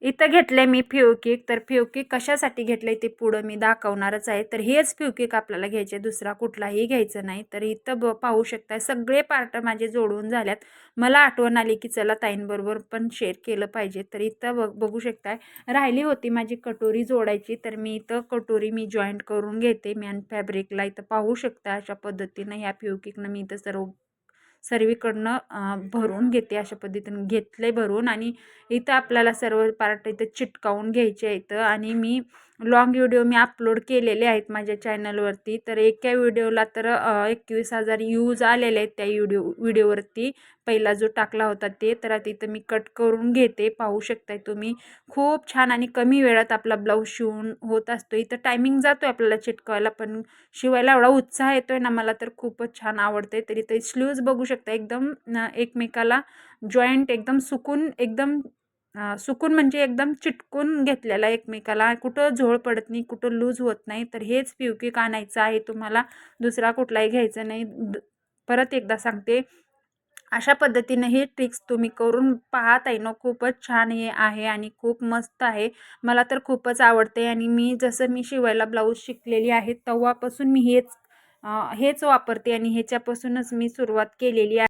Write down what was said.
इथं घेतले मी फ्युकिक. तर फ्युकिक कशासाठी घेतले ते पुढं मी दाखवणारच आहे. तर हेच फ्युकिक आपल्याला घ्यायचे, दुसरा कुठलाही घ्यायचं नाही. तर इथं पाहू शकता सगळे पार्ट माझे जोडून झाल्यात. मला आठवण आली की चला ताईंबरोबर पण शेअर केलं पाहिजे. तर इथं बघू शकताय राहिली होती माझी कटोरी जोडायची. तर मी इथं कटोरी जॉईंट करून घेते मॅन फॅब्रिकला. इथं पाहू शकता अशा पद्धतीनं ह्या फ्युकिकनं मी इथं सर्वीकडनं भरून घेते. अशा पद्धतीने घेतले भरून आणि इथं आपल्याला सर्व पार्ट इथं चिटकावून घ्यायचे इथं. आणि मी लॉंग व्हिडिओ अपलोड केलेले आहेत माझ्या चॅनलवरती. तर एका व्हिडिओला तर 21,000 व्ह्यूज आलेले आहेत त्या व्हिडिओवरती. पहिला जो टाकला होता ते. तर तिथं मी कट करून घेते. पाहू शकताय तुम्ही खूप छान आणि कमी वेळात आपला ब्लाऊज शिवून होत असतो. इथं टायमिंग जातोय आपल्याला चिटकवायला, पण शिवायला एवढा उत्साह येतोय ना मला, तर खूपच छान आवडते. तरी ते स्लीव्ज बघू शकता एकदम एकमेकाला जॉईंट एकदम सुकून, एकदम सुकून म्हणजे एकदम चिटकून घेतलेला एकमेकाला. कुठं झोळ पडत नाही, कुठं लूज होत नाही. तर हेच फ्युकिक आणायचं आहे तुम्हाला, दुसरा कुठलाही घ्यायचा नाही. परत एकदा सांगते, अशा पद्धतीने हे ट्रिक्स तुम्ही करून पहा ताईनो. खूपच छान हे आहे आणि खूप मस्त आहे. मला तर खूपच आवडते. आणि मी जसं शिवायला ब्लाऊज शिकलेली आहे तेव्हापासून मी हेच वापरते आणि ह्याच्यापासूनच मी सुरुवात केलेली आहे.